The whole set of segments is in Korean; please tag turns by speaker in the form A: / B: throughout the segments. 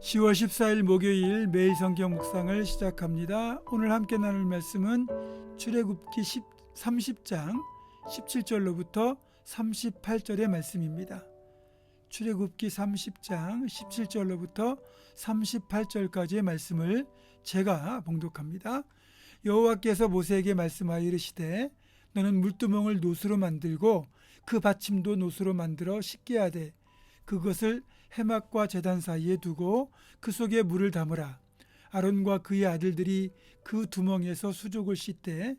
A: 10월 14일 목요일 매일 성경 묵상을 시작합니다. 오늘 함께 나눌 말씀은 출애굽기 30장 17절로부터 38절의 말씀입니다. 출애굽기 30장 17절로부터 38절까지의 말씀을 제가 봉독합니다. 여호와께서 모세에게 말씀하여 이르시되 너는 물두멍을 노수로 만들고 그 받침도 노수로 만들어 씻게 하되 그것을 해막과 제단 사이에 두고 그 속에 물을 담으라. 아론과 그의 아들들이 그 두멍에서 수족을 씻되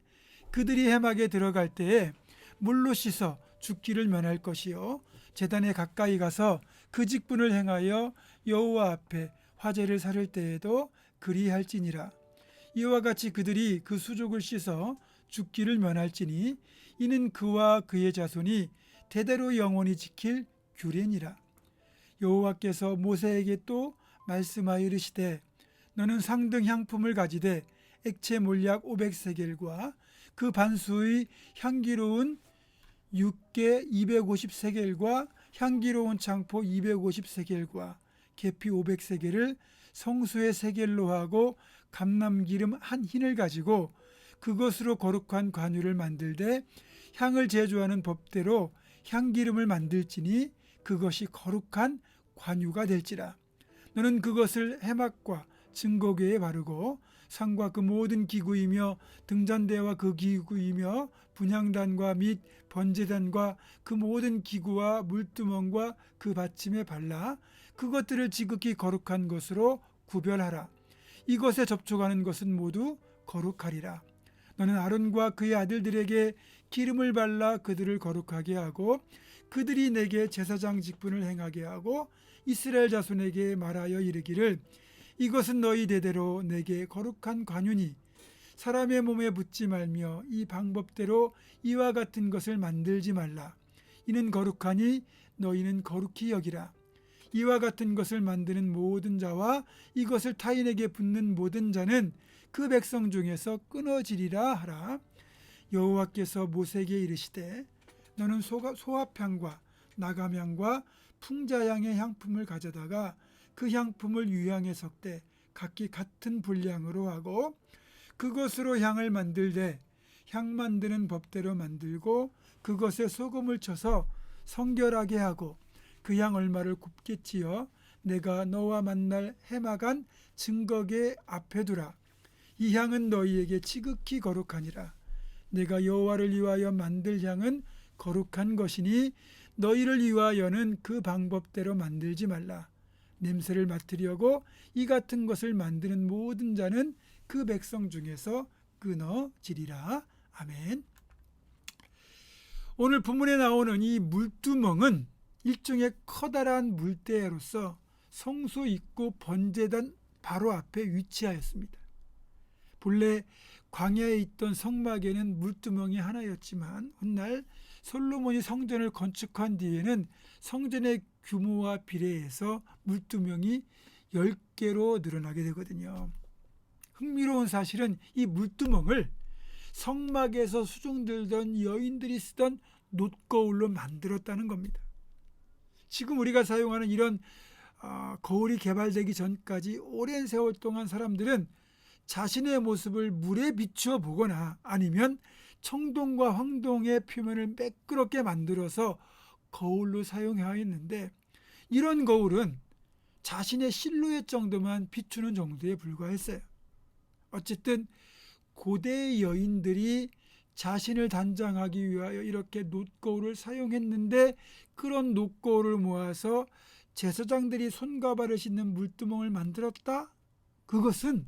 A: 그들이 해막에 들어갈 때에 물로 씻어 죽기를 면할 것이요 제단에 가까이 가서 그 직분을 행하여 여호와 앞에 화제를 사를 때에도 그리할지니라. 이와 같이 그들이 그 수족을 씻어 죽기를 면할지니 이는 그와 그의 자손이 대대로 영원히 지킬 규례니라. 여호와께서 모세에게 또 말씀하여 이르시되 너는 상등 향품을 가지되 액체 몰약 500세겔과 그 반수의 향기로운 육개 250세겔과 향기로운 창포 250세겔과 계피 500세겔을 성수의 세겔로 하고 감람기름 한 흰을 가지고 그것으로 거룩한 관유를 만들되 향을 제조하는 법대로 향기름을 만들지니 그것이 거룩한 관유가 될지라. 너는 그것을 해막과 증거궤에 바르고 상과 그 모든 기구이며 등잔대와 그 기구이며 분향단과 및 번제단과 그 모든 기구와 물두멍과 그 받침에 발라 그것들을 지극히 거룩한 것으로 구별하라. 이것에 접촉하는 것은 모두 거룩하리라. 너는 아론과 그의 아들들에게 기름을 발라 그들을 거룩하게 하고 그들이 내게 제사장 직분을 행하게 하고 이스라엘 자손에게 말하여 이르기를 이것은 너희 대대로 내게 거룩한 관유니 사람의 몸에 묻지 말며 이 방법대로 이와 같은 것을 만들지 말라. 이는 거룩하니 너희는 거룩히 여기라. 이와 같은 것을 만드는 모든 자와 이것을 타인에게 붓는 모든 자는 그 백성 중에서 끊어지리라 하라. 여호와께서 모세에게 이르시되 너는 소합향과 나감향과 풍자향의 향품을 가져다가 그 향품을 유향에 섞되 각기 같은 분량으로 하고 그것으로 향을 만들되 향 만드는 법대로 만들고 그것에 소금을 쳐서 성결하게 하고 그 향 얼마를 곱게 찌어 내가 너와 만날 해막한 증거궤 앞에 두라. 이 향은 너희에게 지극히 거룩하니라. 내가 여호와를 위하여 만들 향은 거룩한 것이니 너희를 위하여는 그 방법대로 만들지 말라. 냄새를 맡으려고 이 같은 것을 만드는 모든 자는 그 백성 중에서 끊어지리라. 아멘. 오늘 본문에 나오는 이 물두멍은 일종의 커다란 물대로서 성소 입구 번제단 바로 앞에 위치하였습니다. 본래 광야에 있던 성막에는 물두멍이 하나였지만 훗날 솔로몬이 성전을 건축한 뒤에는 성전의 규모와 비례해서 물두멍이 10개로 늘어나게 되거든요. 흥미로운 사실은 이 물두멍을 성막에서 수종들던 여인들이 쓰던 놋거울로 만들었다는 겁니다. 지금 우리가 사용하는 이런 거울이 개발되기 전까지 오랜 세월 동안 사람들은 자신의 모습을 물에 비추어 보거나 아니면 청동과 황동의 표면을 매끄럽게 만들어서 거울로 사용하였는데 이런 거울은 자신의 실루엣 정도만 비추는 정도에 불과했어요. 어쨌든 고대의 여인들이 자신을 단장하기 위하여 이렇게 놋거울을 사용했는데 그런 놋거울을 모아서 제사장들이 손과 발을 씻는 물두멍을 만들었다? 그것은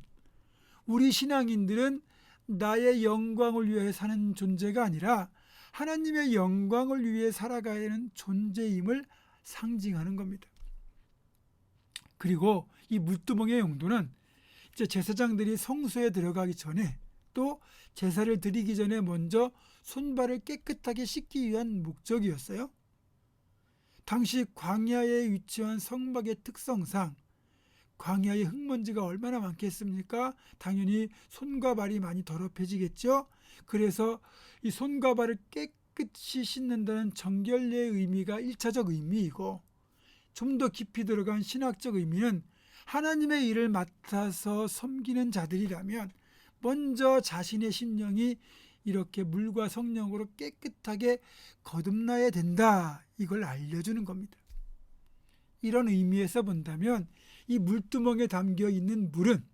A: 우리 신앙인들은 나의 영광을 위해 사는 존재가 아니라 하나님의 영광을 위해 살아가야 하는 존재임을 상징하는 겁니다. 그리고 이 물두멍의 용도는 이제 제사장들이 성소에 들어가기 전에 또 제사를 드리기 전에 먼저 손발을 깨끗하게 씻기 위한 목적이었어요. 당시 광야에 위치한 성막의 특성상 광야의 흙먼지가 얼마나 많겠습니까? 당연히 손과 발이 많이 더럽혀지겠죠. 그래서 이 손과 발을 깨끗이 씻는다는 정결례의 의미가 1차적 의미이고 좀 더 깊이 들어간 신학적 의미는 하나님의 일을 맡아서 섬기는 자들이라면 먼저 자신의 심령이 이렇게 물과 성령으로 깨끗하게 거듭나야 된다, 이걸 알려주는 겁니다. 이런 의미에서 본다면 이 물두멍에 담겨 있는 물은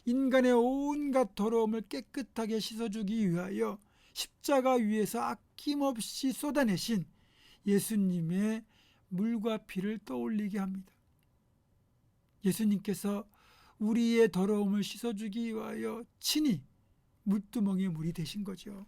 A: 인간의 온갖 더러움을 깨끗하게 씻어주기 위하여 십자가 위에서 아낌없이 쏟아내신 예수님의 물과 피를 떠올리게 합니다. 예수님께서 우리의 더러움을 씻어주기 위하여 친히 물두멍의 물이 되신 거죠.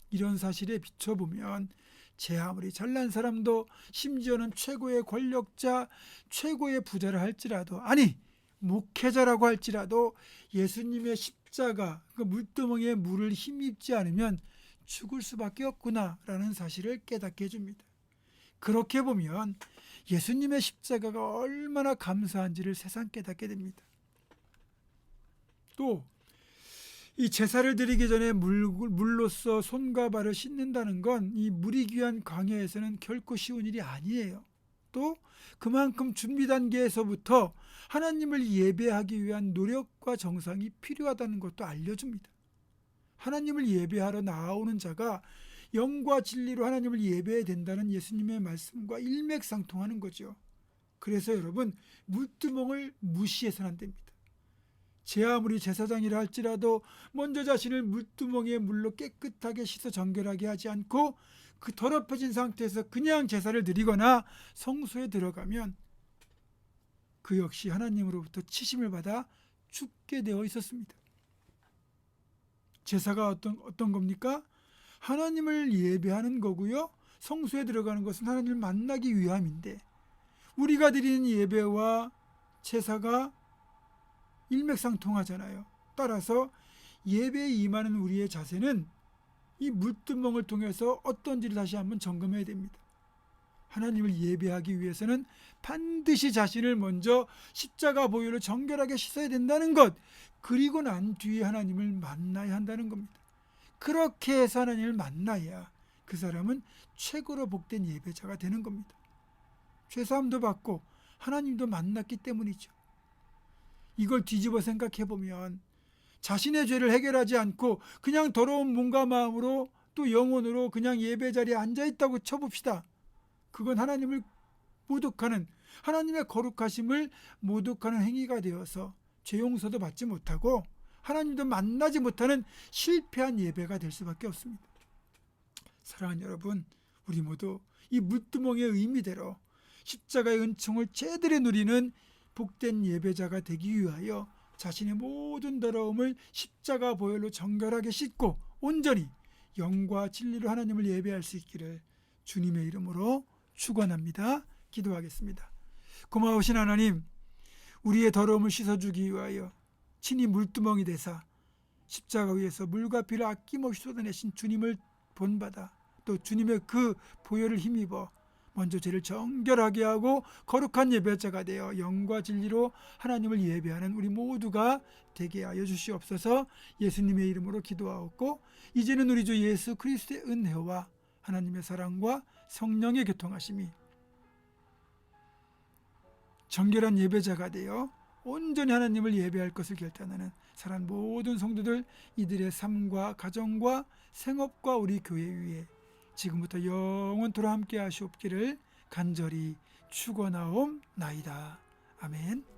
A: 이런 사실에 비춰보면 제 아무리 잘난 사람도, 심지어는 최고의 권력자, 최고의 부자라 할지라도, 아니 목회자라고 할지라도 예수님의 십자가, 그 물두멍에 물을 힘입지 않으면 죽을 수밖에 없구나라는 사실을 깨닫게 해줍니다. 그렇게 보면 예수님의 십자가가 얼마나 감사한지를 새삼 깨닫게 됩니다. 또 이 제사를 드리기 전에 물로써 손과 발을 씻는다는 건 이 물이 귀한 광야에서는 결코 쉬운 일이 아니에요. 또 그만큼 준비 단계에서부터 하나님을 예배하기 위한 노력과 정성이 필요하다는 것도 알려줍니다. 하나님을 예배하러 나아오는 자가 영과 진리로 하나님을 예배해야 된다는 예수님의 말씀과 일맥상통하는 거죠. 그래서 여러분, 물두멍을 무시해서는 안 됩니다. 제 아무리 제사장이라 할지라도 먼저 자신을 물두멍의 물로 깨끗하게 씻어 정결하게 하지 않고 그 더럽혀진 상태에서 그냥 제사를 드리거나 성소에 들어가면 그 역시 하나님으로부터 치심을 받아 죽게 되어 있었습니다. 제사가 어떤 겁니까? 하나님을 예배하는 거고요. 성소에 들어가는 것은 하나님을 만나기 위함인데, 우리가 드리는 예배와 제사가 일맥상통하잖아요. 따라서 예배에 임하는 우리의 자세는 이 물두멍을 통해서 어떤지를 다시 한번 점검해야 됩니다. 하나님을 예배하기 위해서는 반드시 자신을 먼저 십자가 보혈로 정결하게 씻어야 된다는 것, 그리고 난 뒤에 하나님을 만나야 한다는 겁니다. 그렇게 해서 하나님을 만나야 그 사람은 최고로 복된 예배자가 되는 겁니다. 죄사함도 받고 하나님도 만났기 때문이죠. 이걸 뒤집어 생각해 보면 자신의 죄를 해결하지 않고 그냥 더러운 몸과 마음으로 또 영혼으로 그냥 예배 자리에 앉아 있다고 쳐봅시다. 그건 하나님을 모독하는, 하나님의 거룩하심을 모독하는 행위가 되어서 죄 용서도 받지 못하고 하나님도 만나지 못하는 실패한 예배가 될 수밖에 없습니다. 사랑하는 여러분, 우리 모두 이 물두멍의 의미대로 십자가의 은총을 제대로 누리는 복된 예배자가 되기 위하여 자신의 모든 더러움을 십자가 보혈로 정결하게 씻고 온전히 영과 진리로 하나님을 예배할 수 있기를 주님의 이름으로 축원합니다. 기도하겠습니다. 고마우신 하나님, 우리의 더러움을 씻어주기 위하여 친히 물두멍이 되사 십자가 위에서 물과 피를 아낌없이 쏟아내신 주님을 본받아 또 주님의 그 보혈을 힘입어 먼저 죄를 정결하게 하고 거룩한 예배자가 되어 영과 진리로 하나님을 예배하는 우리 모두가 되게 하여 주시옵소서. 예수님의 이름으로 기도하옵고, 이제는 우리 주 예수 그리스도의 은혜와 하나님의 사랑과 성령의 교통하심이 정결한 예배자가 되어 온전히 하나님을 예배할 것을 결단하는 사랑하는 모든 성도들, 이들의 삶과 가정과 생업과 우리 교회 위에 지금부터 영원토록 함께 하시옵기를 간절히 축원하옵나이다. 아멘.